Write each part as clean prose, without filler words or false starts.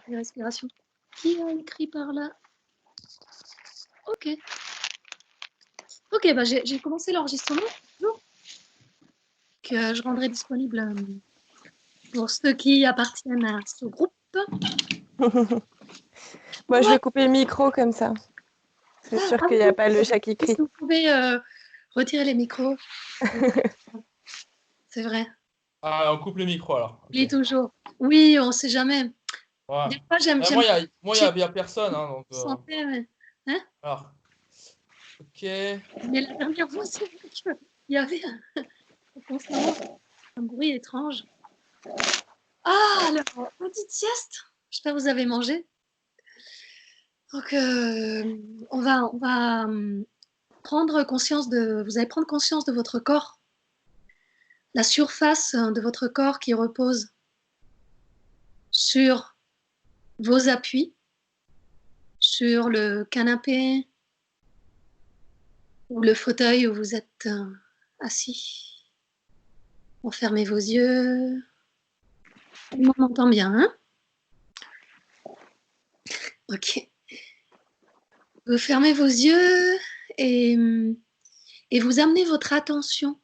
des respirations. Qui a écrit par là? Ok. Ok, bah j'ai commencé l'enregistrement. Que je rendrai disponible pour ceux qui appartiennent à ce groupe. Moi, je vais couper le micro comme ça. C'est sûr qu'il n'y a pas le chat qui crie. Si vous pouvez retirer les micros. C'est vrai. Ah, on coupe le micro alors. Il est toujours. Oui, on ne sait jamais. Ouais. Des fois, j'aime. Moi, il y a personne. Hein, donc, Santé, ouais. Hein? alors. Ok. Mais la dernière fois, c'est vrai qu'il y avait constamment un bruit étrange. Ah, alors, petite sieste. J'espère que vous avez mangé. Donc, on va prendre conscience de. Vous allez prendre conscience de votre corps, la surface de votre corps qui repose sur vos appuis, sur le canapé ou le fauteuil où vous êtes assis. Bon, fermez vos yeux. On m'entend bien, hein? Ok. Vous fermez vos yeux et vous amenez votre attention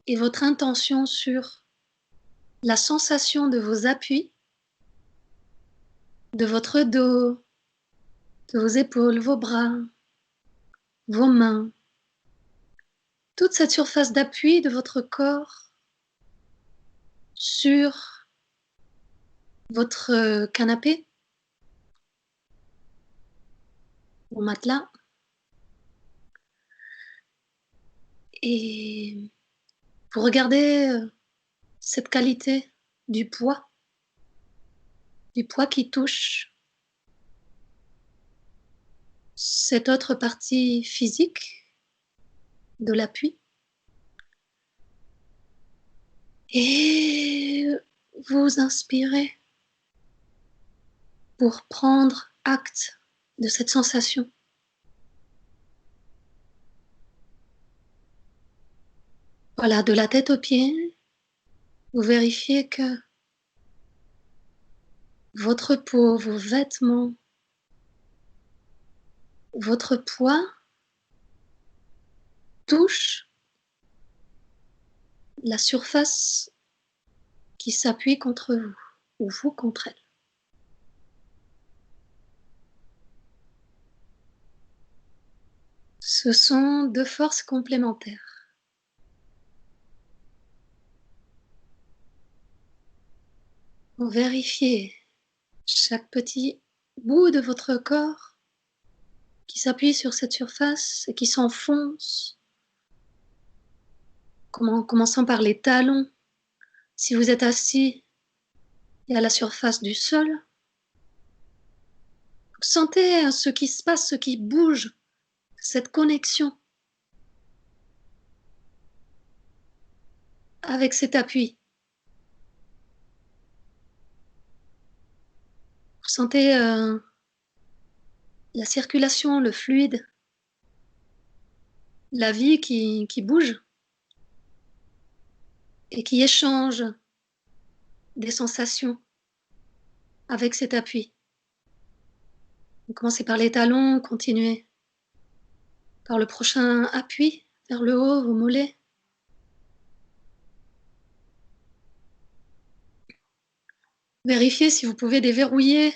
et votre intention sur la sensation de vos appuis, de votre dos, de vos épaules, vos bras, vos mains, toute cette surface d'appui de votre corps sur votre canapé ou matelas. Et vous regardez cette qualité du poids qui touche cette autre partie physique de l'appui. Et vous inspirez pour prendre acte de cette sensation. Voilà, de la tête aux pieds, vous vérifiez que votre peau, vos vêtements, votre poids touchent la surface qui s'appuie contre vous, ou vous contre elle. Ce sont deux forces complémentaires. Vous vérifiez chaque petit bout de votre corps qui s'appuie sur cette surface et qui s'enfonce, commençant par les talons. Si vous êtes assis et à la surface du sol, vous sentez ce qui se passe, ce qui bouge, cette connexion avec cet appui. Vous sentez la circulation, le fluide, la vie qui bouge et qui échange des sensations avec cet appui. Vous commencez par les talons, continuez par le prochain appui vers le haut, vos mollets. Vérifiez si vous pouvez déverrouiller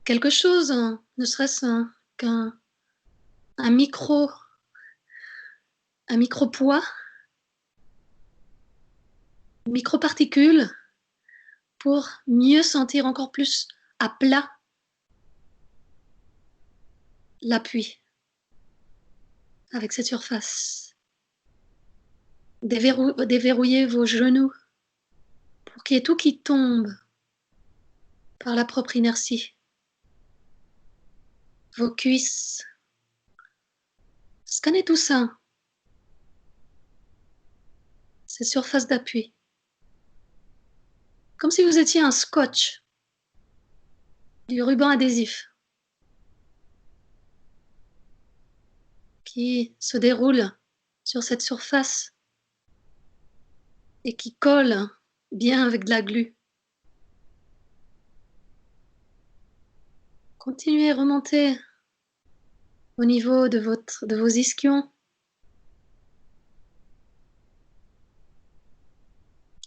quelque chose, ne serait-ce qu'un micro poids, micro-particules, pour mieux sentir encore plus à plat l'appui avec cette surface. Déverrouillez vos genoux pour qu'il y ait tout qui tombe par la propre inertie. Vos cuisses. Scannez tout ça. Ces surfaces d'appui. Comme si vous étiez un scotch, du ruban adhésif qui se déroule sur cette surface et qui colle bien avec de la glu. Continuez à remonter au niveau de vos ischions,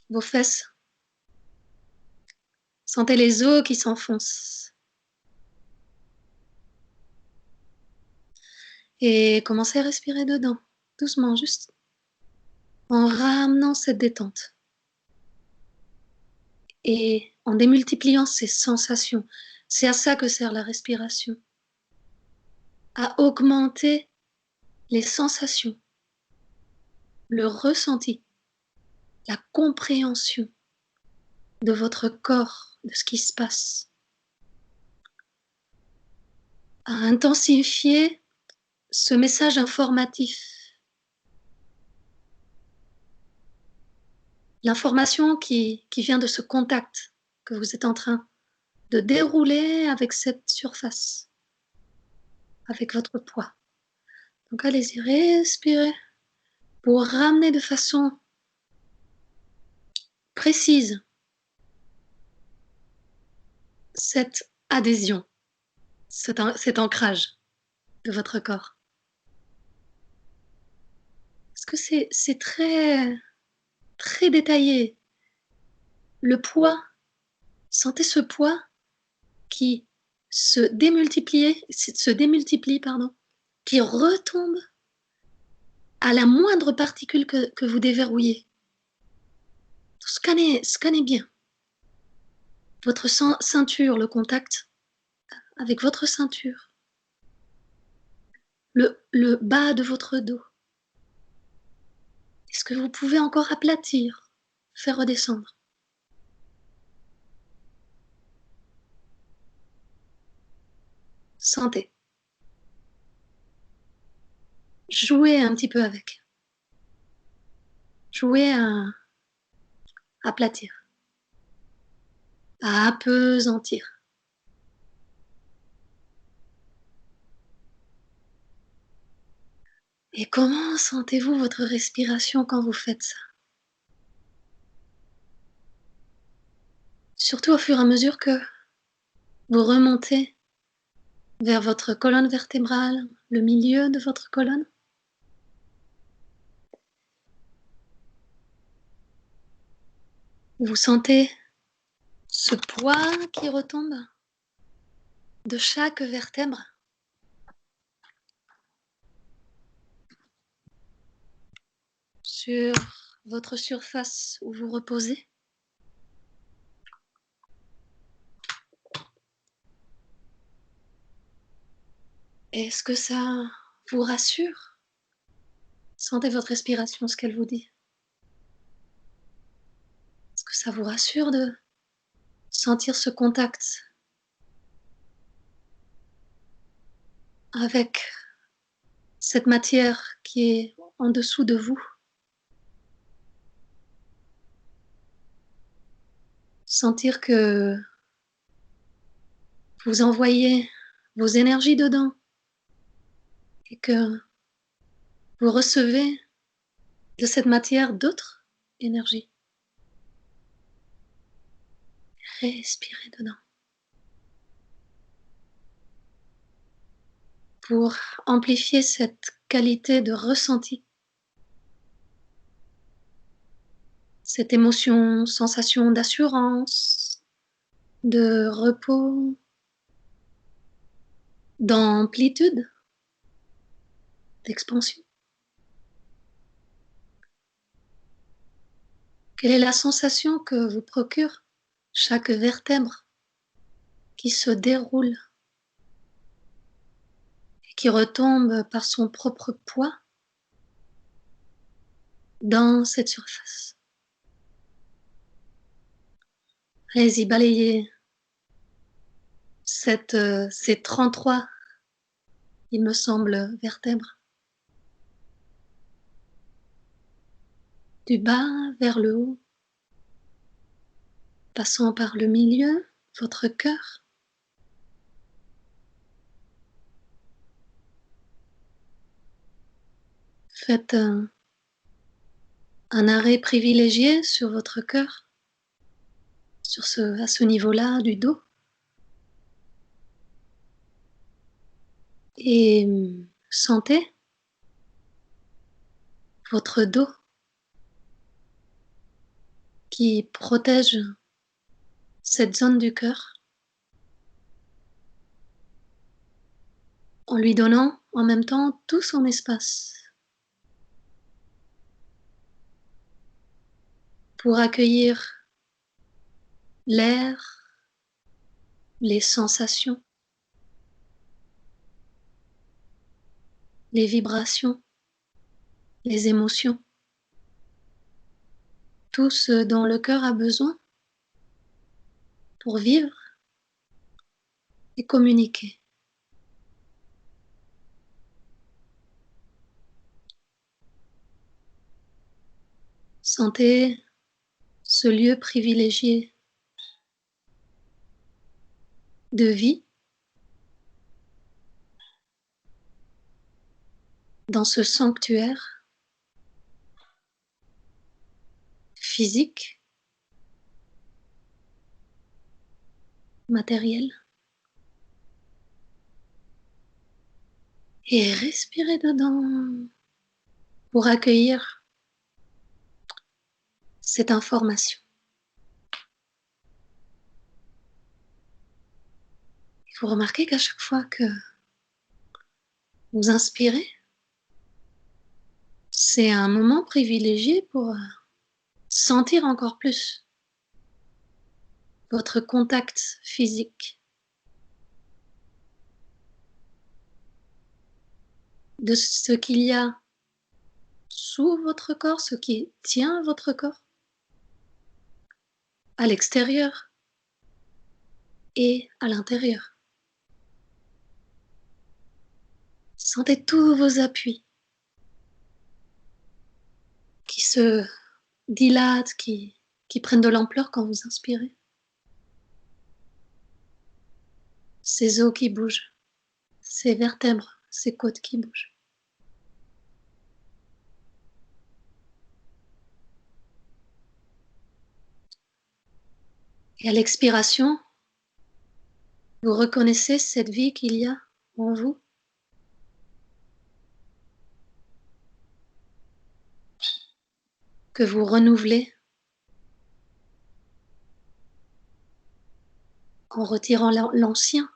vos fesses. Sentez les os qui s'enfoncent. Et commencez à respirer dedans, doucement, juste en ramenant cette détente. Et en démultipliant ces sensations. C'est à ça que sert la respiration. À augmenter les sensations, le ressenti, la compréhension de votre corps, de ce qui se passe. À intensifier ce message informatif. L'information qui vient de ce contact que vous êtes en train de dérouler avec cette surface, avec votre poids. Donc allez-y, respirez pour ramener de façon précise cette adhésion, cet ancrage de votre corps. Parce que c'est très, très détaillé. Le poids, sentez ce poids qui se démultiplie, qui retombe à la moindre particule que vous déverrouillez. Scannez bien votre ceinture, le contact avec votre ceinture, le bas de votre dos. Est-ce que vous pouvez encore aplatir, faire redescendre? Sentez. Jouez un petit peu avec. Jouez à aplatir, à appesantir. Et comment sentez-vous votre respiration quand vous faites ça? Surtout au fur et à mesure que vous remontez vers votre colonne vertébrale, le milieu de votre colonne. Vous sentez ce poids qui retombe de chaque vertèbre. Sur votre surface où vous reposez. Est-ce que ça vous rassure? Sentez votre respiration, ce qu'elle vous dit. Est-ce que ça vous rassure de sentir ce contact avec cette matière qui est en dessous de vous? Sentir que vous envoyez vos énergies dedans et que vous recevez de cette matière d'autres énergies. Respirez dedans. Pour amplifier cette qualité de ressenti, cette émotion, sensation d'assurance, de repos, d'amplitude, d'expansion. Quelle est la sensation que vous procure chaque vertèbre qui se déroule et qui retombe par son propre poids dans cette surface? Allez-y, balayez ces 33, il me semble, vertèbres. Du bas vers le haut, passant par le milieu, votre cœur. Faites un arrêt privilégié sur votre cœur, à ce niveau-là du dos. Et sentez votre dos qui protège cette zone du cœur en lui donnant en même temps tout son espace pour accueillir l'air, les sensations, les vibrations, les émotions, tout ce dont le cœur a besoin pour vivre et communiquer. Sentez ce lieu privilégié de vie dans ce sanctuaire physique, matériel, et respirez dedans pour accueillir cette information. Vous remarquez qu'à chaque fois que vous inspirez, c'est un moment privilégié pour sentir encore plus votre contact physique, de ce qu'il y a sous votre corps, ce qui tient votre corps, à l'extérieur et à l'intérieur. Sentez tous vos appuis qui se dilatent, qui prennent de l'ampleur quand vous inspirez. Ces os qui bougent, ces vertèbres, ces côtes qui bougent. Et à l'expiration, vous reconnaissez cette vie qu'il y a en vous. Que vous renouvelez en retirant l'ancien.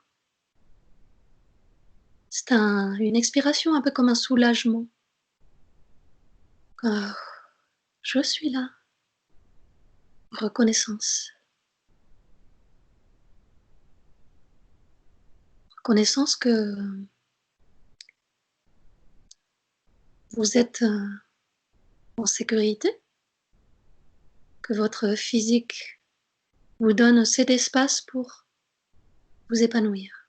C'est une expiration un peu comme un soulagement. Oh, je suis là. Reconnaissance. Reconnaissance que vous êtes en sécurité, que votre physique vous donne cet espace pour vous épanouir.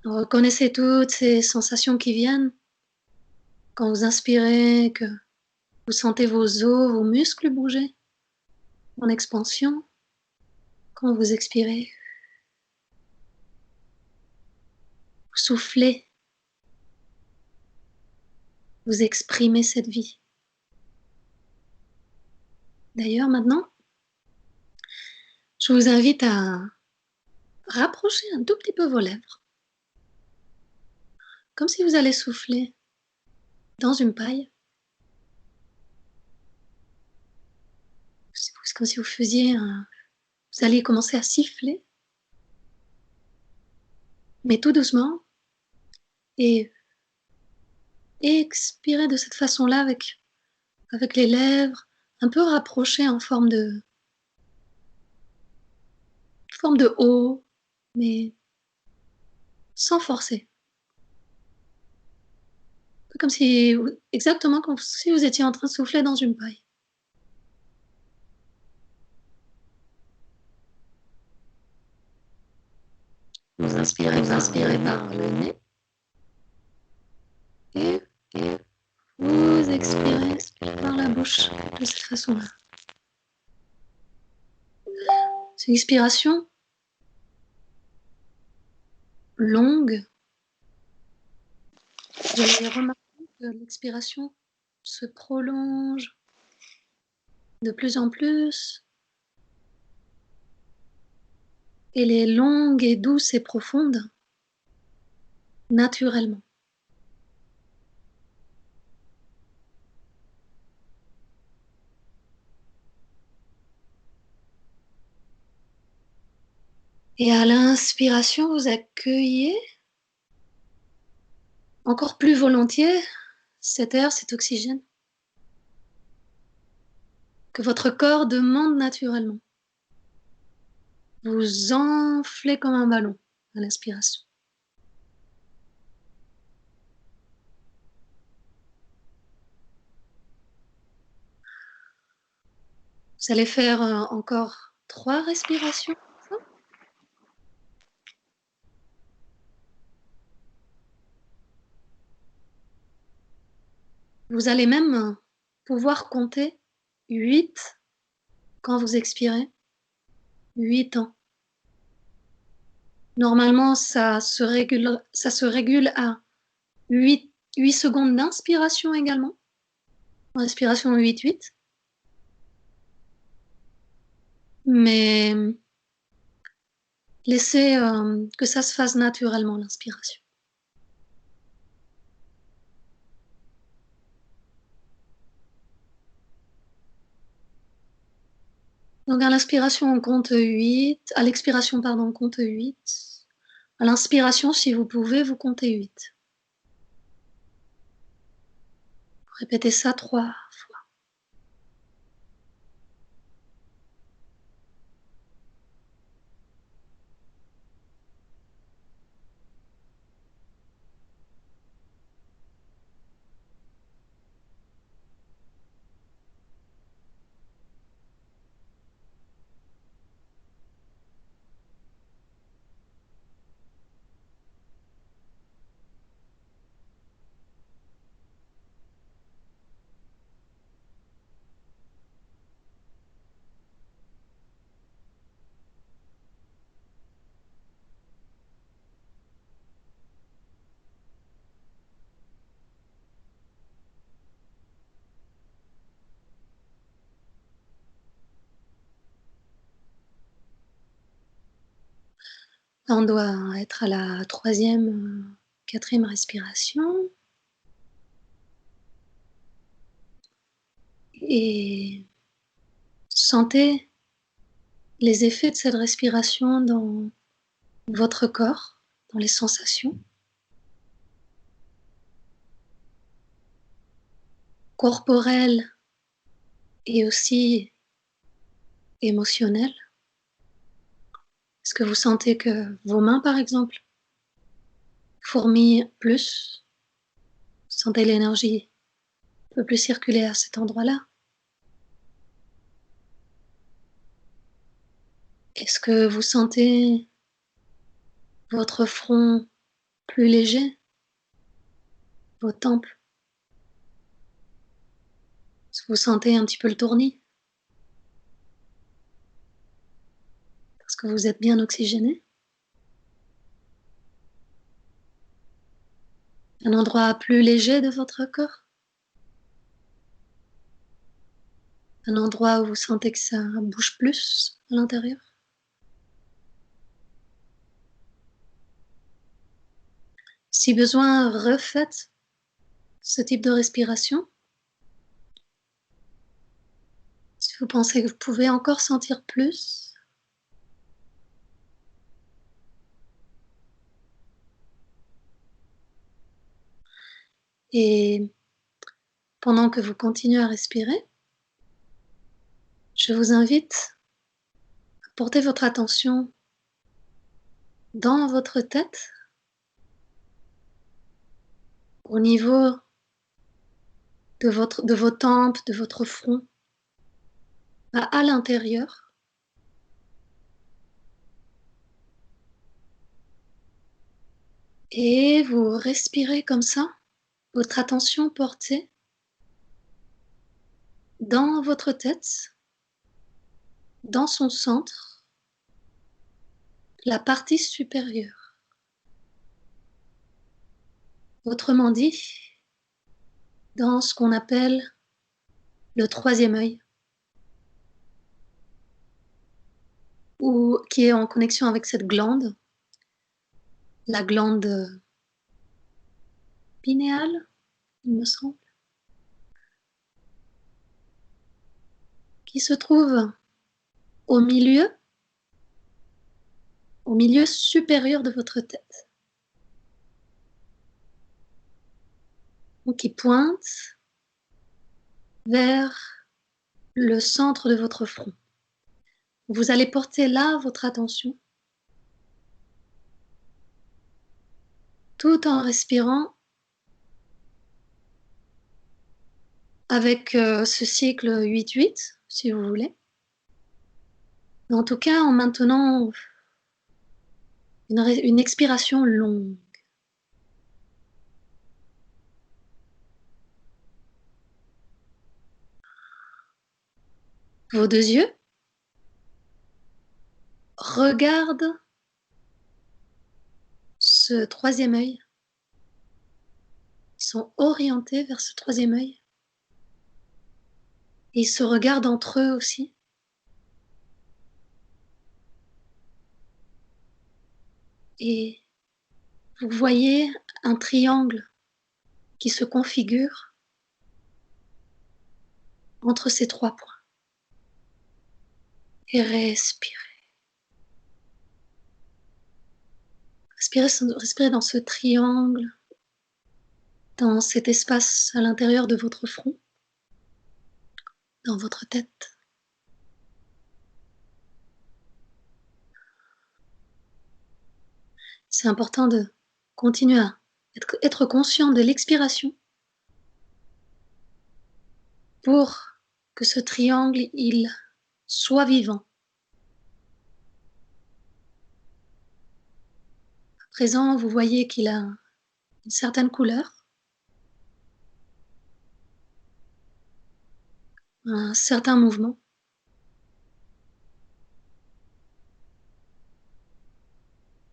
Reconnaissez toutes ces sensations qui viennent quand vous inspirez, que vous sentez vos os, vos muscles bouger en expansion. Quand vous expirez, vous soufflez, vous exprimez cette vie. D'ailleurs, maintenant, je vous invite à rapprocher un tout petit peu vos lèvres, comme si vous allez souffler dans une paille. C'est comme si vous faisiez vous alliez commencer à siffler, mais tout doucement, et expirez de cette façon-là avec les lèvres un peu rapprochées en forme de O, mais sans forcer. Un peu comme si, exactement comme si vous étiez en train de souffler dans une paille. Vous inspirez par le nez et vous expirez par la bouche de cette façon-là. C'est une expiration longue. J'avais remarqué que l'expiration se prolonge de plus en plus. Elle est longue et douce et profonde, naturellement. Et à l'inspiration, vous accueillez encore plus volontiers cet air, cet oxygène que votre corps demande naturellement. Vous enflez comme un ballon à l'inspiration. Vous allez faire encore 3 respirations. Vous allez même pouvoir compter 8 quand vous expirez. 8 ans. Normalement, ça se régule à 8 secondes d'inspiration également. Respiration 8-8. Mais laissez que ça se fasse naturellement, l'inspiration. Donc à l'inspiration, on compte 8. À l'expiration, pardon, on compte 8. À l'inspiration, si vous pouvez, vous comptez 8. Répétez ça 3 fois. On doit être à la 3e, 4e respiration. Et sentez les effets de cette respiration dans votre corps, dans les sensations corporelles et aussi émotionnelles. Est-ce que vous sentez que vos mains, par exemple, fourmillent plus? Vous sentez l'énergie un peu plus circuler à cet endroit-là? Est-ce que vous sentez votre front plus léger? Vos tempes? Est-ce que vous sentez un petit peu le tournis? Parce que vous êtes bien oxygéné? Un endroit plus léger de votre corps? Un endroit où vous sentez que ça bouge plus à l'intérieur? Si besoin, refaites ce type de respiration. Si vous pensez que vous pouvez encore sentir plus, et pendant que vous continuez à respirer, je vous invite à porter votre attention dans votre tête, au niveau de vos tempes, de votre front, à l'intérieur. Et vous respirez comme ça, votre attention portée dans votre tête, dans son centre, la partie supérieure. Autrement dit, dans ce qu'on appelle le 3e œil, ou qui est en connexion avec cette glande, la glande pinéale, il me semble, qui se trouve au milieu supérieur de votre tête. Donc qui pointe vers le centre de votre front. Vous allez porter là votre attention, tout en respirant avec ce cycle 8-8, si vous voulez. Mais en tout cas, en maintenant une expiration longue. Vos deux yeux regardent ce troisième œil. Ils sont orientés vers ce troisième œil. Et ils se regardent entre eux aussi. Et vous voyez un triangle qui se configure entre ces trois points. Et respirez. Respirez dans ce triangle, dans cet espace à l'intérieur de votre front, dans votre tête. C'est important de continuer à être conscient de l'expiration pour que ce triangle, il soit vivant. À présent, vous voyez qu'il a une certaine couleur, un certain mouvement.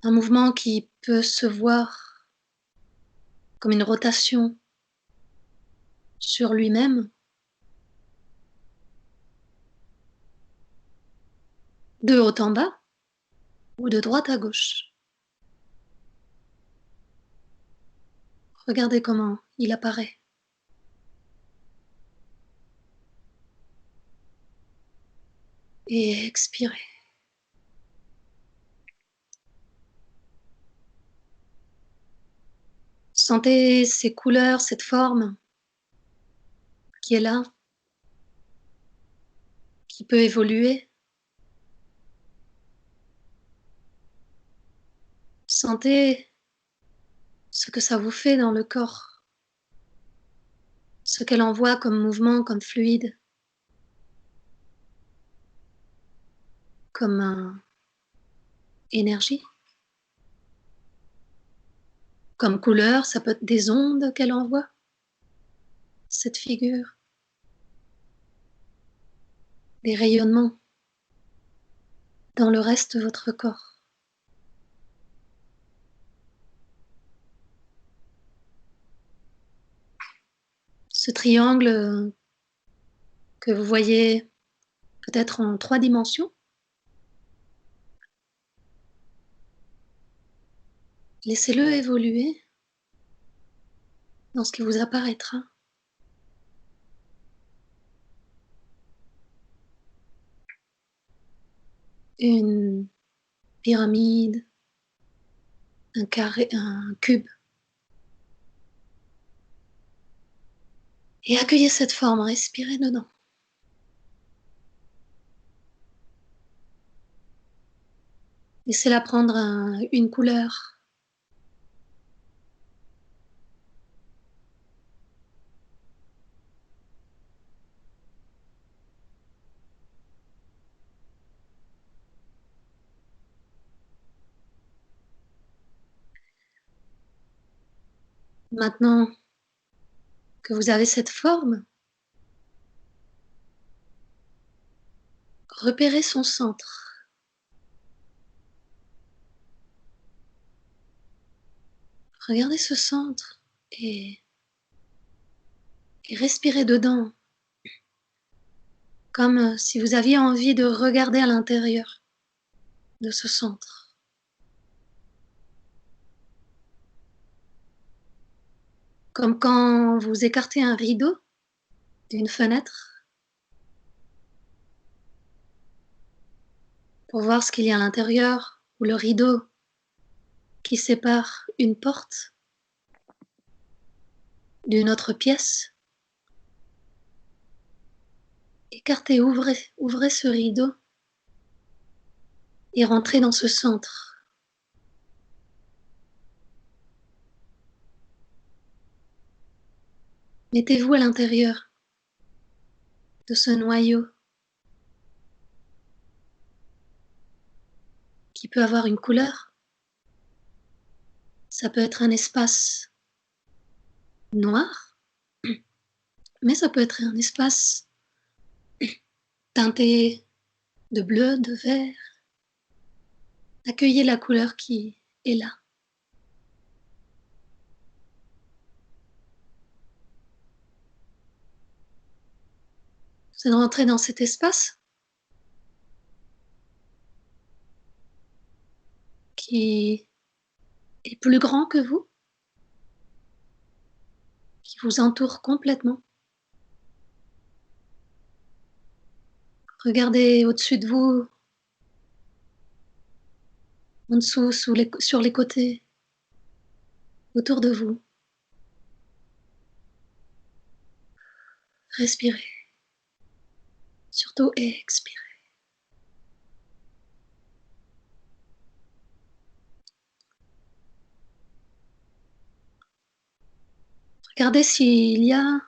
Un mouvement qui peut se voir comme une rotation sur lui-même, de haut en bas ou de droite à gauche. Regardez comment il apparaît. Et expirez. Sentez ces couleurs, cette forme qui est là, qui peut évoluer. Sentez ce que ça vous fait dans le corps, ce qu'elle envoie comme mouvement, comme fluide, comme énergie, comme couleur, ça peut être des ondes qu'elle envoie, cette figure, des rayonnements dans le reste de votre corps. Ce triangle que vous voyez peut-être en 3 dimensions, laissez-le évoluer dans ce qui vous apparaîtra. Une pyramide, un carré, un cube. Et accueillez cette forme, respirez dedans. Laissez-la prendre une couleur. Maintenant que vous avez cette forme, repérez son centre. Regardez ce centre et respirez dedans, comme si vous aviez envie de regarder à l'intérieur de ce centre. Comme quand vous écartez un rideau d'une fenêtre pour voir ce qu'il y a à l'intérieur, ou le rideau qui sépare une porte d'une autre pièce. Écartez, ouvrez ce rideau et rentrez dans ce centre. Mettez-vous à l'intérieur de ce noyau qui peut avoir une couleur. Ça peut être un espace noir, mais ça peut être un espace teinté de bleu, de vert. Accueillez la couleur qui est là. Vous allez rentrer dans cet espace qui est plus grand que vous, qui vous entoure complètement. Regardez au-dessus de vous, en dessous, sur les côtés, autour de vous. Respirez. Surtout expirez. Regardez s'il y a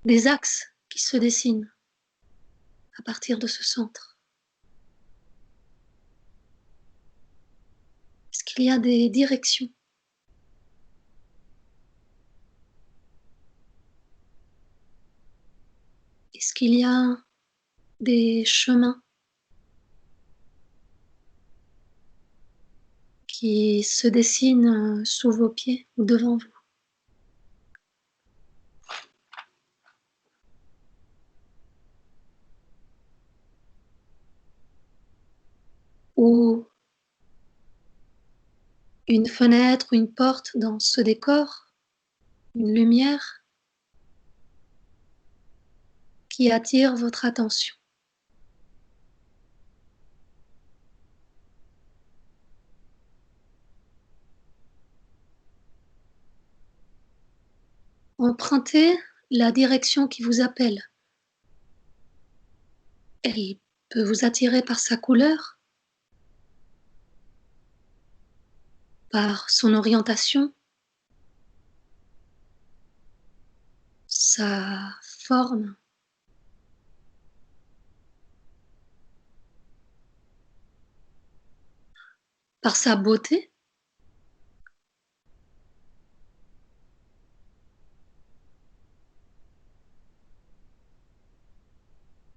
des axes qui se dessinent à partir de ce centre. Est-ce qu'il y a des directions? Est-ce qu'il y a des chemins qui se dessinent sous vos pieds ou devant vous? Ou une fenêtre ou une porte dans ce décor, une lumière qui attire votre attention. Empruntez la direction qui vous appelle. Elle peut vous attirer par sa couleur, par son orientation, sa forme. Par sa beauté.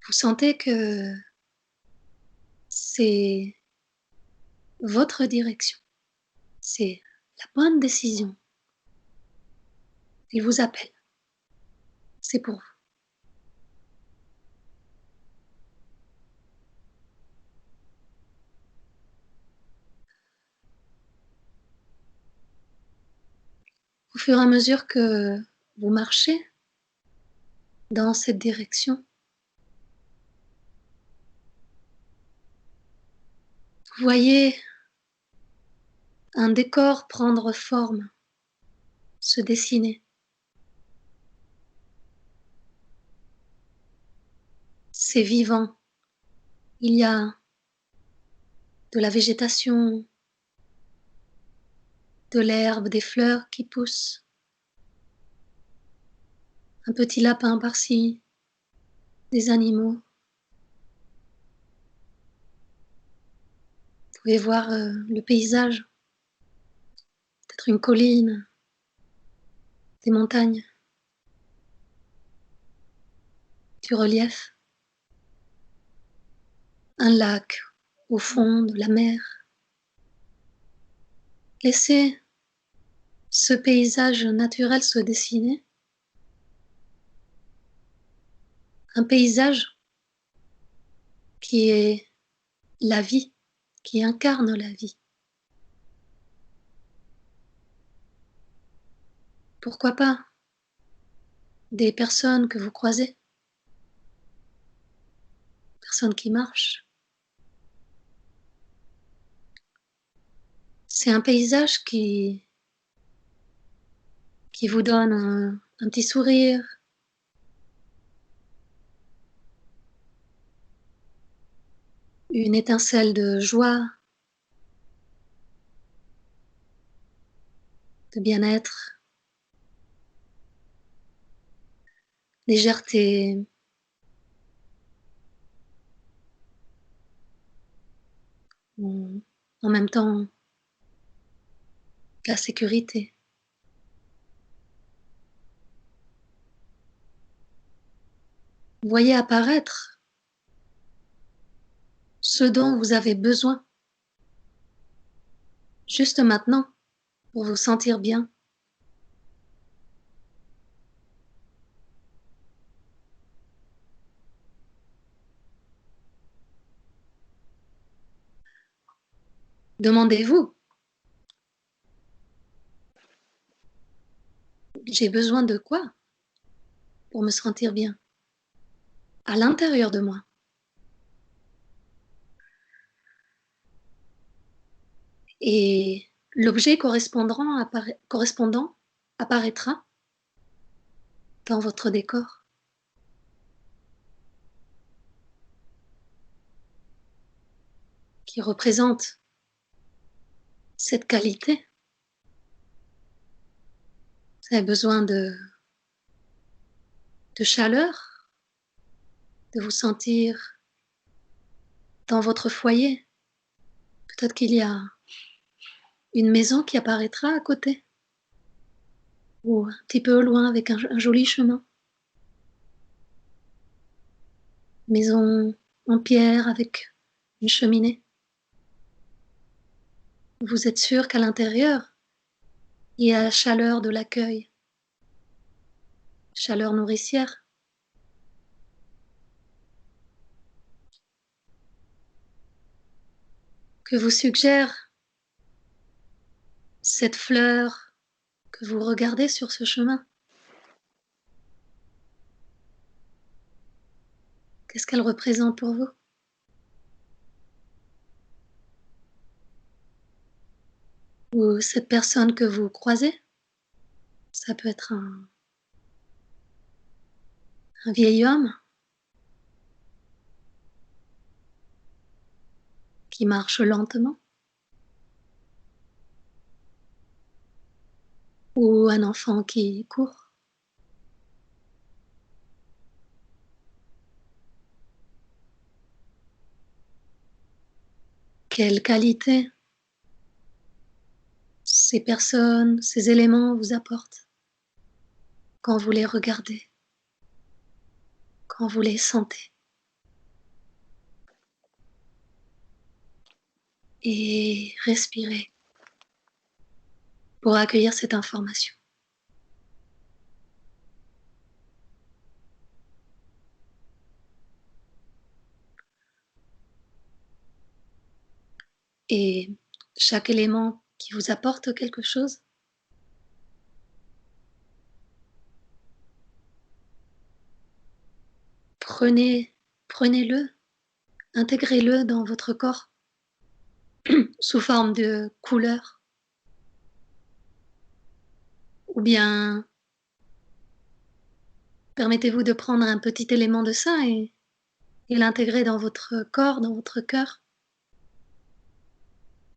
Vous sentez que c'est votre direction, c'est la bonne décision. Il vous appelle, c'est pour vous. Au fur et à mesure que vous marchez dans cette direction, vous voyez un décor prendre forme, se dessiner. C'est vivant. Il y a de la végétation, de l'herbe, des fleurs qui poussent. Un petit lapin par-ci, des animaux. Vous pouvez voir le paysage, peut-être une colline, des montagnes, du relief, un lac au fond de la mer. Laissez ce paysage naturel se dessiner. Un paysage qui est la vie qui incarne la vie. Pourquoi pas des personnes que vous croisez, personnes qui marchent. C'est un paysage qui vous donne un petit sourire, une étincelle de joie, de bien-être, légèreté, en même temps la sécurité. Vous voyez apparaître ce dont vous avez besoin, juste maintenant, pour vous sentir bien. Demandez-vous, j'ai besoin de quoi pour me sentir bien à l'intérieur de moi? Et l'objet correspondant apparaîtra dans votre décor. Qui représente cette qualité. Vous avez besoin de chaleur, de vous sentir dans votre foyer. Peut-être qu'il y a une maison qui apparaîtra à côté, ou un petit peu au loin avec un joli chemin. Maison en pierre avec une cheminée. Vous êtes sûr qu'à l'intérieur, il y a la chaleur de l'accueil, chaleur nourricière. Que vous suggère cette fleur que vous regardez sur ce chemin? Qu'est-ce qu'elle représente pour vous? Ou cette personne que vous croisez? Ça peut être un vieil homme qui marche lentement, ou un enfant qui court. Quelle qualité ces personnes, ces éléments vous apportent quand vous les regardez, quand vous les sentez. Et respirez pour accueillir cette information. Et chaque élément qui vous apporte quelque chose, prenez-le, intégrez-le dans votre corps sous forme de couleur, ou bien permettez-vous de prendre un petit élément de ça et l'intégrer dans votre corps, dans votre cœur.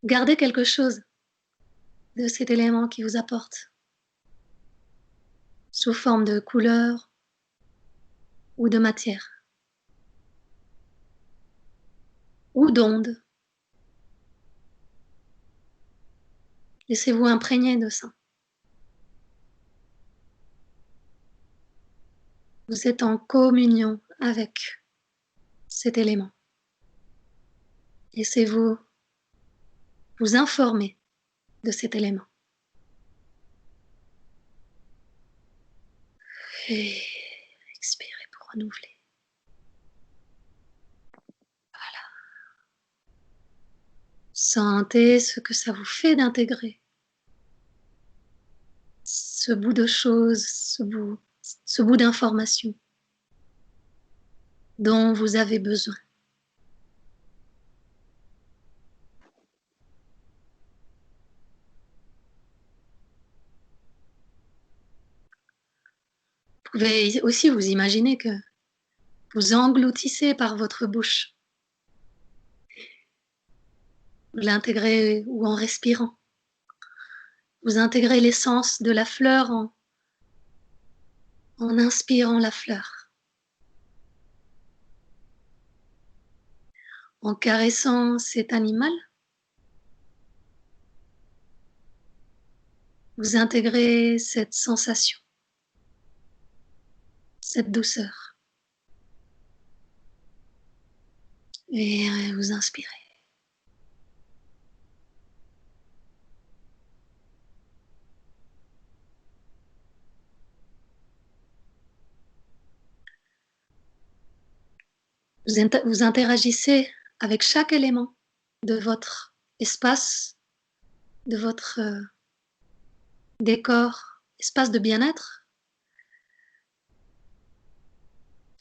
Gardez quelque chose de cet élément qui vous apporte, sous forme de couleur ou de matière, ou d'onde. Laissez-vous imprégner de ça. Vous êtes en communion avec cet élément. Laissez-vous vous informer de cet élément. Et expirez pour renouveler. Sentez ce que ça vous fait d'intégrer ce bout de choses, ce bout d'information dont vous avez besoin. Vous pouvez aussi vous imaginer que vous engloutissez par votre bouche. Vous l'intégrez ou en respirant. Vous intégrez l'essence de la fleur en inspirant la fleur. En caressant cet animal, vous intégrez cette sensation, cette douceur. Et vous inspirez. Vous interagissez avec chaque élément de votre espace, de votre décor, espace de bien-être.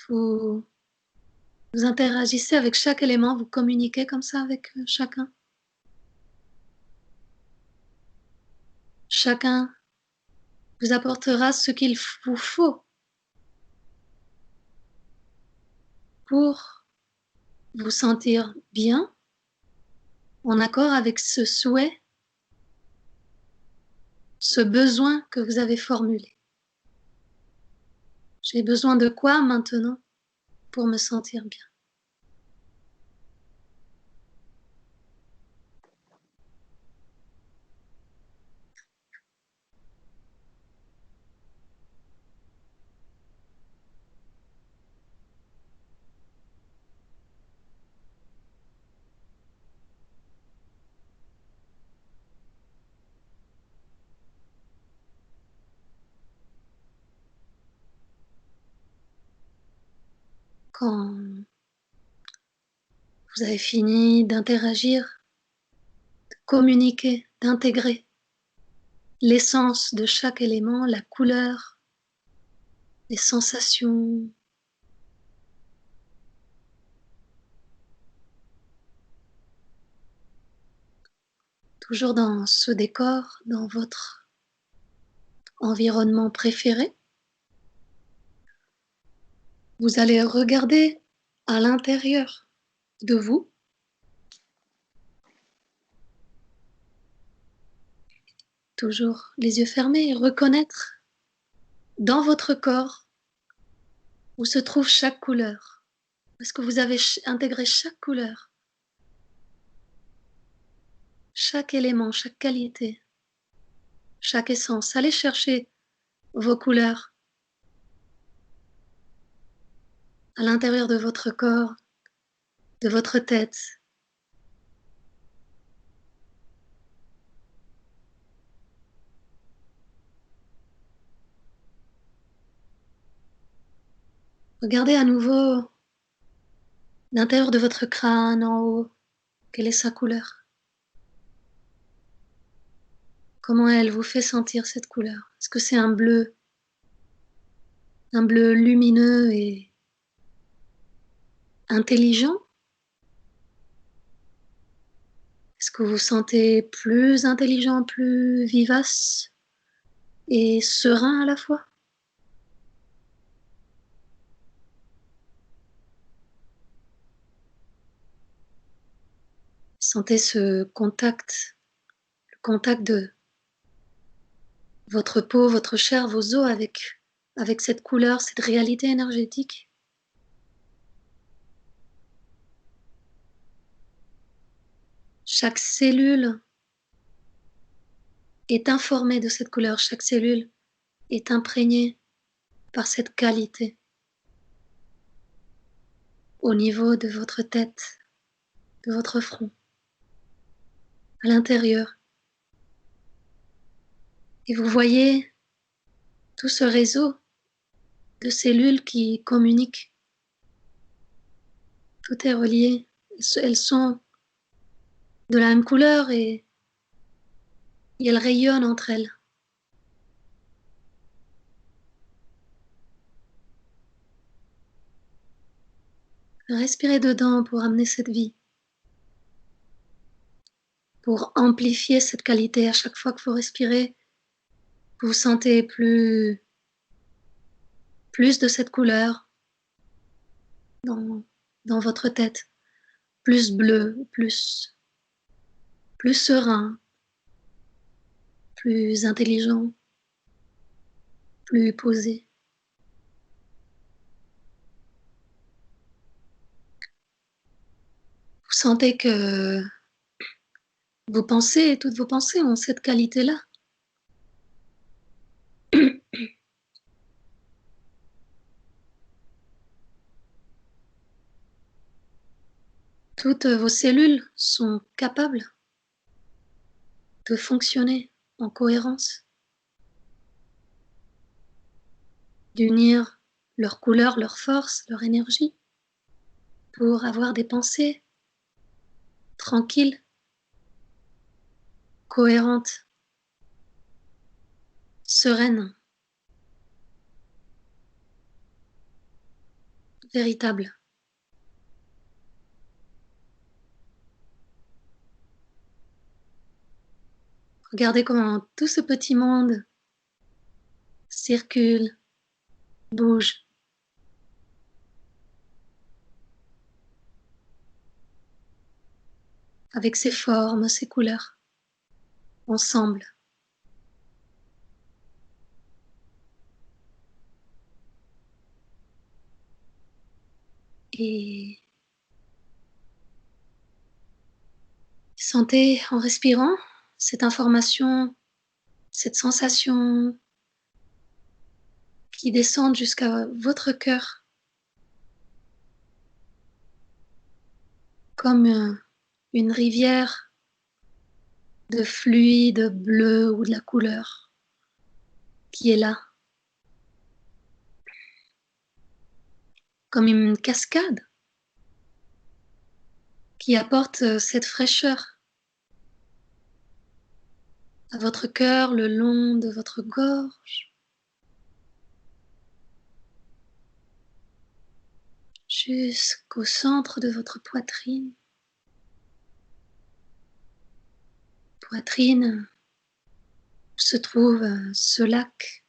Vous interagissez avec chaque élément, vous communiquez comme ça avec chacun. Chacun vous apportera ce qu'il vous faut pour vous sentir bien, en accord avec ce souhait, ce besoin que vous avez formulé. J'ai besoin de quoi maintenant pour me sentir bien? Quand vous avez fini d'interagir, de communiquer, d'intégrer l'essence de chaque élément, la couleur, les sensations, toujours dans ce décor, dans votre environnement préféré, vous allez regarder à l'intérieur de vous, toujours les yeux fermés, et reconnaître dans votre corps où se trouve chaque couleur. Est-ce que vous avez intégré chaque couleur, chaque élément, chaque qualité, chaque essence? Allez chercher vos couleurs à l'intérieur de votre corps, de votre tête. Regardez à nouveau l'intérieur de votre crâne en haut. Quelle est sa couleur? Comment elle vous fait sentir cette couleur? Est-ce que c'est un bleu lumineux et intelligent? Est-ce que vous vous sentez plus intelligent, plus vivace et serein à la fois? Sentez ce contact, le contact de votre peau, votre chair, vos os avec cette couleur, cette réalité énergétique. Chaque cellule est informée de cette couleur, chaque cellule est imprégnée par cette qualité au niveau de votre tête, de votre front, à l'intérieur. Et vous voyez tout ce réseau de cellules qui communiquent. Tout est relié. Elles sont de la même couleur et elles rayonnent entre elles. Respirez dedans pour amener cette vie, pour amplifier cette qualité. À chaque fois que vous respirez, vous sentez plus de cette couleur dans votre tête, plus bleu, plus serein, plus intelligent, plus posé. Vous sentez que vos pensées, toutes vos pensées ont cette qualité-là. Toutes vos cellules sont capables de fonctionner en cohérence, d'unir leur couleur, leur force, leur énergie pour avoir des pensées tranquilles, cohérentes, sereines, véritables. Regardez comment tout ce petit monde circule, bouge. Avec ses formes, ses couleurs, ensemble. Et sentez en respirant cette information, cette sensation qui descend jusqu'à votre cœur, comme une rivière de fluide bleu ou de la couleur qui est là, comme une cascade qui apporte cette fraîcheur à votre cœur le long de votre gorge, jusqu'au centre de votre poitrine. Poitrine se trouve ce lac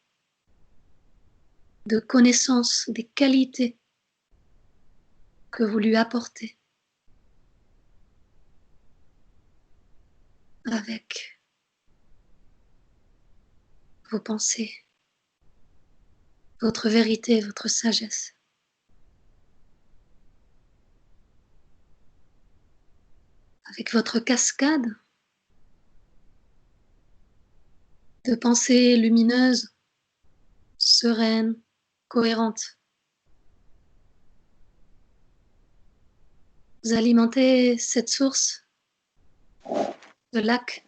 de connaissance des qualités que vous lui apportez avec vos pensées, votre vérité, votre sagesse. Avec votre cascade de pensées lumineuses, sereines, cohérentes. Vous alimentez cette source de lac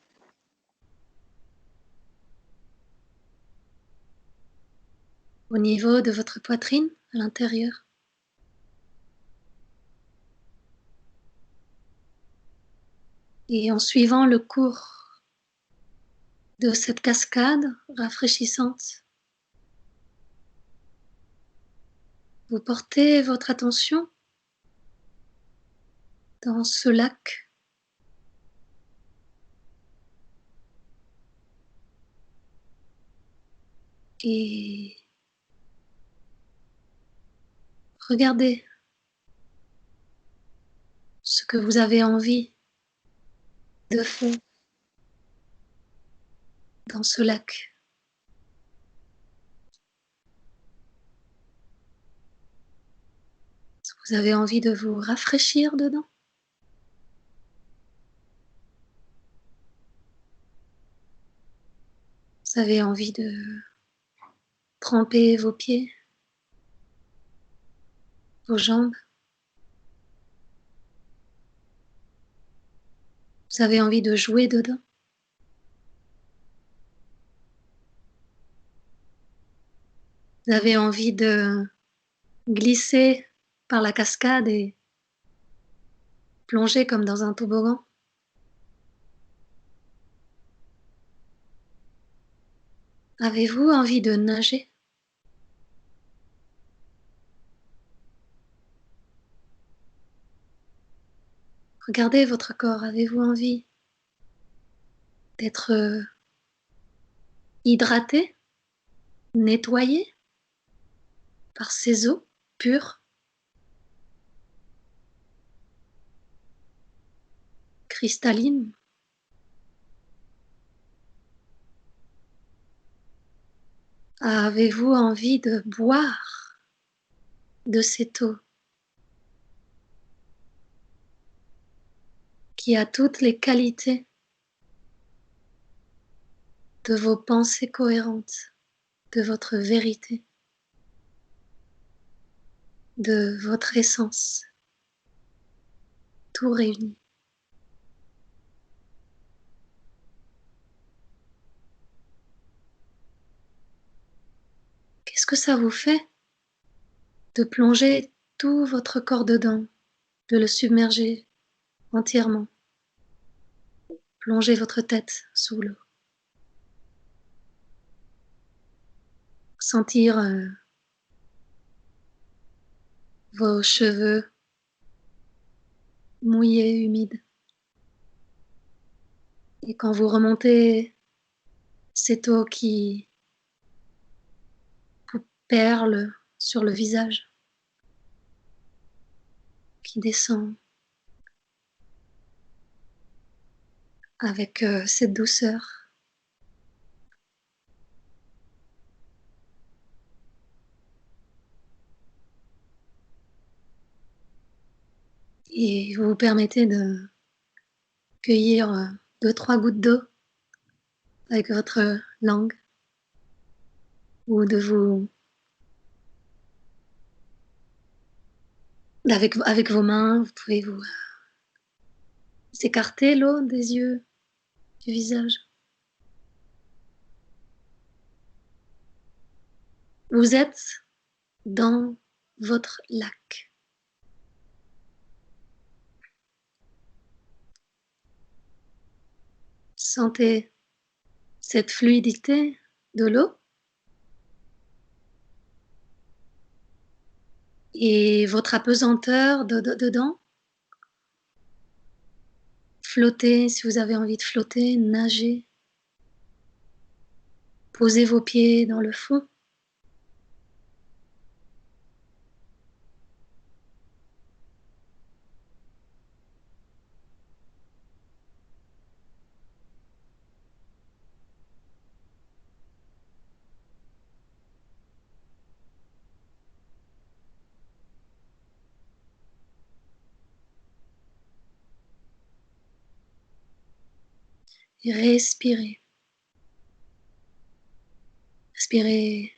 au niveau de votre poitrine, à l'intérieur. Et en suivant le cours de cette cascade rafraîchissante, vous portez votre attention dans ce lac et regardez ce que vous avez envie de faire dans ce lac. Vous avez envie de vous rafraîchir dedans? Vous avez envie de tremper vos pieds, vos jambes? Vous avez envie de jouer dedans? Vous avez envie de glisser par la cascade et plonger comme dans un toboggan? Avez-vous envie de nager? Regardez votre corps. Avez-vous envie d'être hydraté, nettoyé par ces eaux pures, cristallines? Avez-vous envie de boire de cette eau qui a toutes les qualités de vos pensées cohérentes, de votre vérité, de votre essence, tout réuni? Qu'est-ce que ça vous fait de plonger tout votre corps dedans, de le submerger entièrement, plonger votre tête sous l'eau, sentir vos cheveux mouillés, humides, et quand vous remontez cette eau qui vous perle sur le visage, qui descend avec cette douceur. Et vous vous permettez de cueillir 2-3 gouttes d'eau avec votre langue, ou de vous, avec vos mains, vous pouvez vous écarter l'eau des yeux, du visage. Vous êtes dans votre lac. Sentez cette fluidité de l'eau et votre apesanteur dedans. Flottez si vous avez envie de flotter, nager. Posez vos pieds dans le fond. Et respirez. Respirez.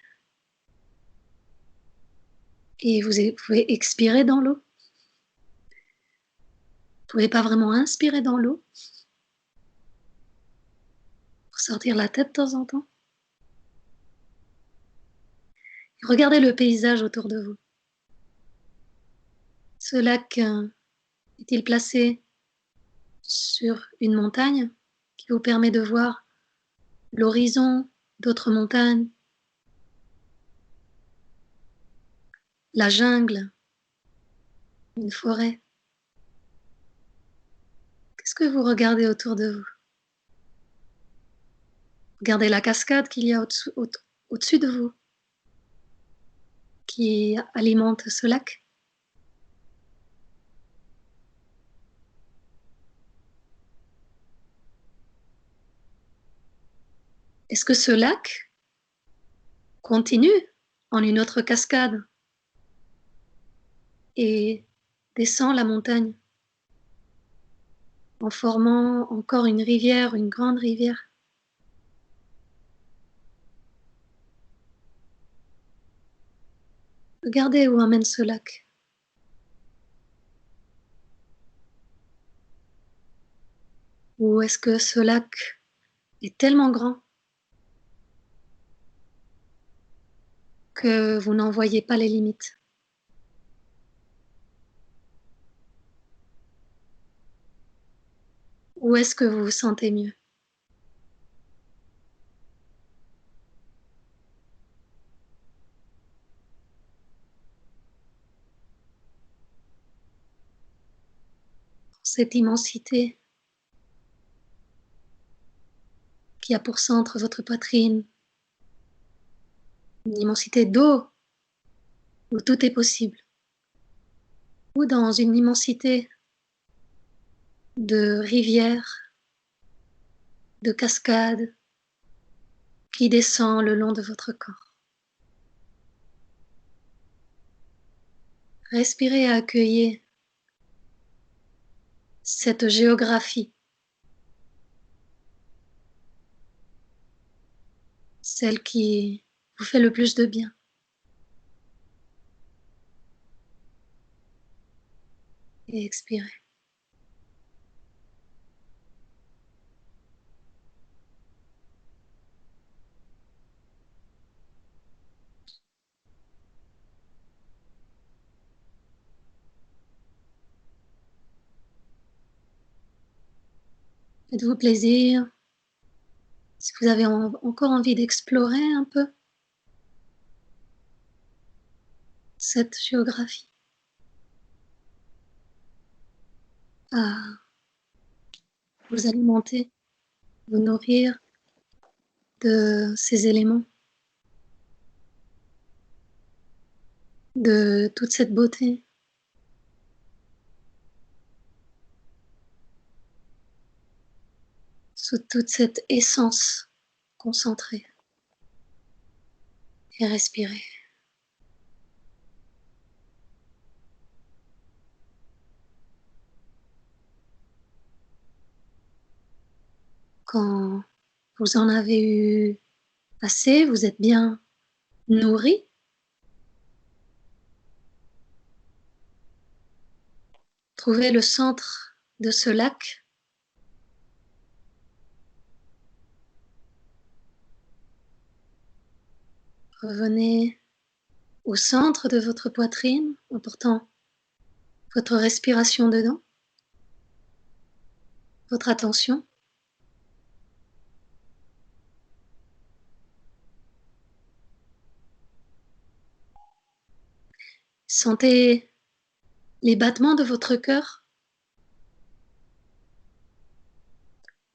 Et vous pouvez expirer dans l'eau. Vous ne pouvez pas vraiment inspirer dans l'eau. Pour sortir la tête de temps en temps. Et regardez le paysage autour de vous. Ce lac est-il placé sur une montagne qui vous permet de voir l'horizon d'autres montagnes, la jungle, une forêt? Qu'est-ce que vous regardez autour de vous? Regardez la cascade qu'il y a au-dessus de vous, qui alimente ce lac. Est-ce que ce lac continue en une autre cascade et descend la montagne en formant encore une rivière, une grande rivière? Regardez où amène ce lac. Ou est-ce que ce lac est tellement grand que vous n'en voyez pas les limites? Où est-ce que vous vous sentez mieux? cette immensité qui a pour centre votre poitrine, une immensité d'eau où tout est possible, ou dans une immensité de rivières, de cascades qui descend le long de votre corps. Respirez et accueillez cette géographie, celle qui vous fait le plus de bien. Et expirez. Faites-vous plaisir. Si vous avez encore envie d'explorer un peu cette géographie, à vous alimenter, vous nourrir de ces éléments, de toute cette beauté, sous toute cette essence concentrée. Et respirez. Quand vous en avez eu assez, vous êtes bien nourri, trouvez le centre de ce lac. Revenez au centre de votre poitrine en portant votre respiration dedans, votre attention. Sentez les battements de votre cœur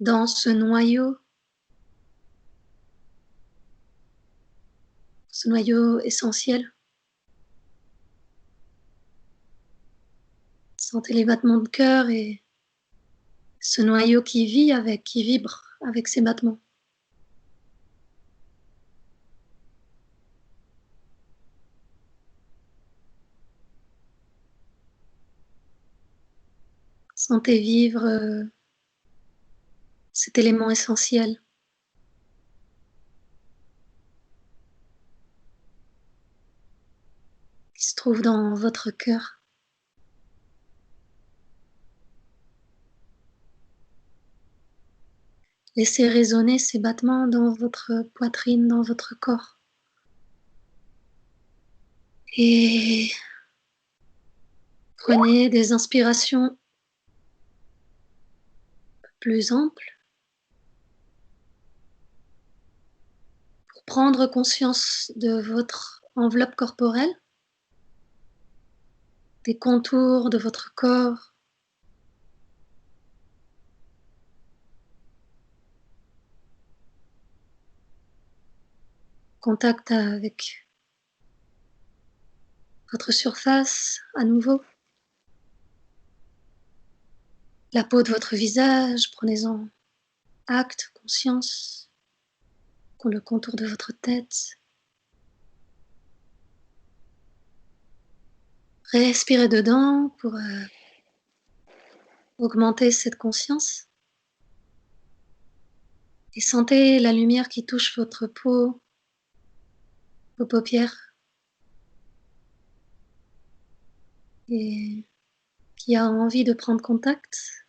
dans ce noyau essentiel. Sentez les battements de cœur et ce noyau qui vibre avec ces battements. Sentez vivre cet élément essentiel qui se trouve dans votre cœur. Laissez résonner ces battements dans votre poitrine, dans votre corps. Et prenez des inspirations plus amples pour prendre conscience de votre enveloppe corporelle, des contours de votre corps, contact avec votre surface à nouveau, la peau de votre visage, prenez-en acte, conscience, le contour de votre tête. Respirez dedans pour augmenter cette conscience et sentez la lumière qui touche votre peau, vos paupières et qui a envie de prendre contact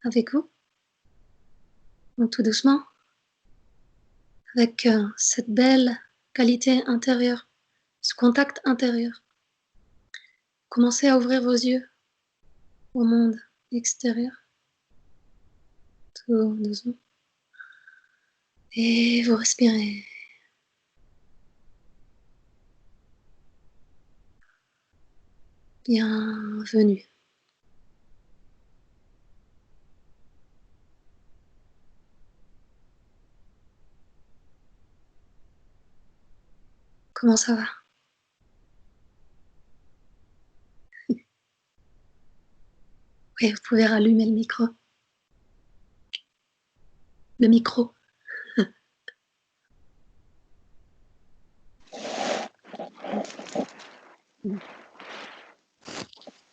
avec vous. Donc tout doucement, avec cette belle qualité intérieure, ce contact intérieur, commencez à ouvrir vos yeux au monde extérieur, tout doucement, et vous respirez. Bienvenue. Comment ça va? Oui, vous pouvez rallumer le micro. Le micro.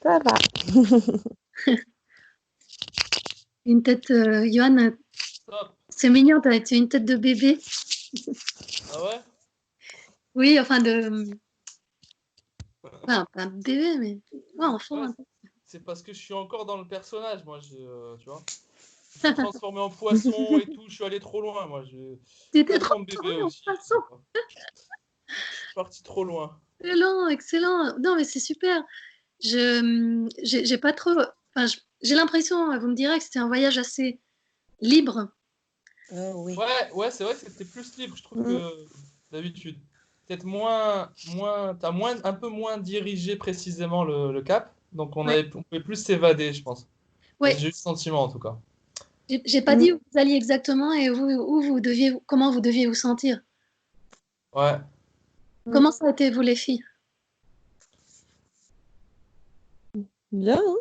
Ça va. Une tête, Johan, Stop. c'est mignon, t'as une tête de bébé. Ah ouais? Oui, enfin enfin, pas un bébé, mais ouais, enfant. Ouais, Un peu. c'est parce que je suis encore dans le personnage, moi, tu vois. Je me suis transformé en poisson et tout, je suis allé trop loin, moi. T'étais Pas trop besoin de bébé tourné en aussi. poisson. Je suis parti trop loin. Excellent, excellent. Non, mais c'est super. J'ai pas trop. Enfin, j'ai l'impression, vous me direz que c'était un voyage assez libre. Oh oui. Ouais, c'est vrai que c'était plus libre, je trouve, Mm. que d'habitude. Peut-être un peu moins dirigé précisément le cap. Donc Ouais. on pouvait plus s'évader, je pense. Ouais. J'ai eu ce sentiment en tout cas. J'ai pas dit où vous alliez exactement et comment vous deviez vous sentir. Ouais. Comment ça a été, vous, les filles? Bien, hein?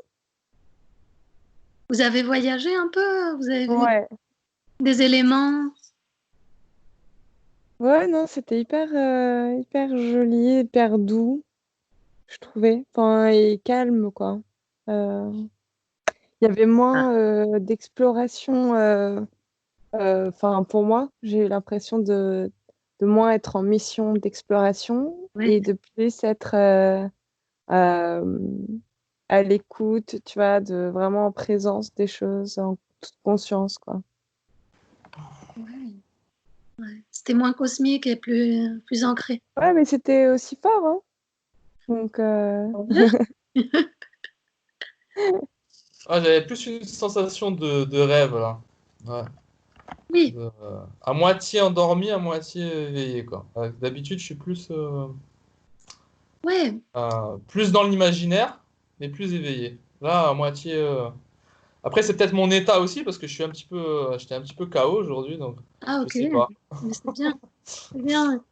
Vous avez voyagé un peu? Vous avez vu Ouais. des éléments? Ouais, non, c'était hyper joli, hyper doux, je trouvais. Enfin, et calme, quoi. Il y avait moins d'exploration. Enfin, pour moi, j'ai eu l'impression de moins être en mission d'exploration Ouais. et de plus être euh, à l'écoute, tu vois, de vraiment en présence des choses, en toute conscience, quoi. Ouais. Ouais. C'était moins cosmique et plus ancré. Ouais, mais c'était aussi fort, hein. Donc, Ah, j'avais plus une sensation de rêve là. Ouais. Oui, À moitié endormi, à moitié éveillé, quoi. D'habitude, je suis ouais. plus dans l'imaginaire, mais plus éveillé. Là, à moitié. Après, c'est peut-être mon état aussi, parce que j'étais un petit peu KO aujourd'hui, donc Ah, je ok. sais pas. Mais c'est bien. C'est bien.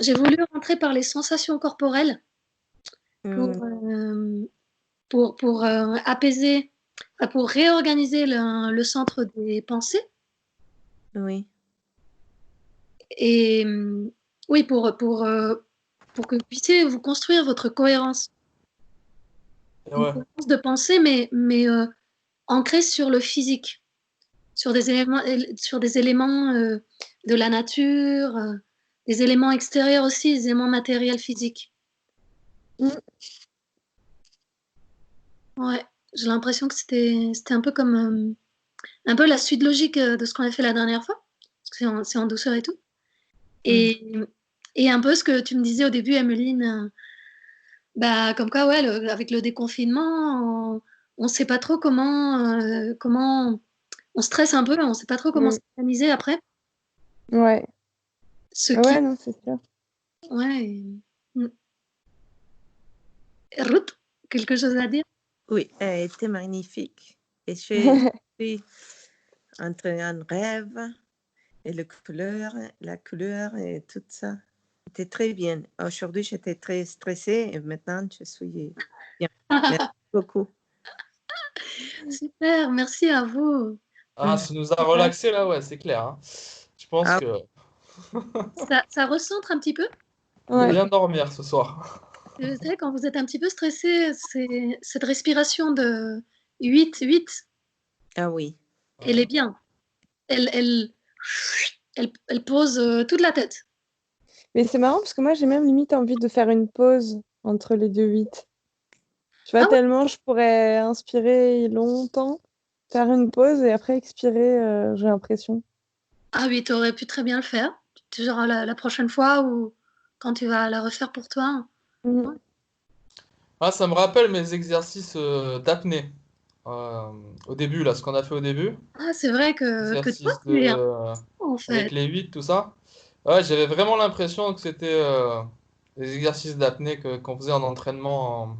J'ai voulu rentrer par les sensations corporelles pour, Mm, apaiser, enfin, pour réorganiser le centre des pensées. oui. Et oui, pour que vous puissiez vous construire votre cohérence. Et Une ouais. cohérence de pensée, mais ancrée sur le physique, sur des éléments de la nature, des éléments extérieurs aussi, des éléments matériels physiques. Mm. Ouais, j'ai l'impression que c'était un peu comme un peu la suite logique de ce qu'on a fait la dernière fois, parce que c'est en douceur et tout. Et, et un peu ce que tu me disais au début, Emeline, bah, comme quoi, ouais, avec le déconfinement, on sait pas trop comment on stresse un peu, on sait pas trop comment Mm. s'organiser après. Ouais. Ce Ouais, qui, non, c'est sûr. ouais. Mm. Ruth, quelque chose à dire? Oui, elle était magnifique. Et je suis entre un rêve et la couleur et tout ça. C'était très bien. Aujourd'hui, j'étais très stressée et maintenant, je suis bien. Merci beaucoup. Super, merci à vous. Ah, ça nous a relaxé là, ouais, c'est clair, hein. Je pense Ah, que Ça recentre un petit peu. Ouais. bien dormir ce soir. Vous savez, quand vous êtes un petit peu stressé, c'est cette respiration de 8-8, ah oui. elle est bien. Elle pose toute la tête. Mais c'est marrant parce que moi, j'ai même limite envie de faire une pause entre les deux 8. Tu vois, Ah ouais? tellement je pourrais inspirer longtemps, faire une pause et après expirer, j'ai l'impression. Ah oui, tu aurais pu très bien le faire. Genre la prochaine fois ou quand tu vas la refaire pour toi. Mm. Ouais. Ah, ça me rappelle mes exercices d'apnée. Euh, Au début, là, ce qu'on a fait au début. Ah, c'est vrai que toi, Exercice tu es un de pro, en avec fait. les 8 tout ça. Ouais, j'avais vraiment l'impression que c'était des exercices d'apnée qu'on faisait en entraînement,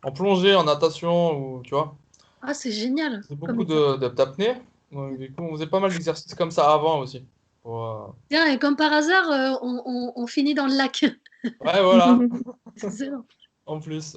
en plongée, en natation, ou tu vois. Ah, c'est génial. C'est Comme beaucoup exercice. d'apnée. Donc, du coup, on faisait pas mal d'exercices comme ça avant aussi. Pour, Tiens, et comme par hasard, on finit dans le lac. Ouais, voilà, Excellent. en plus.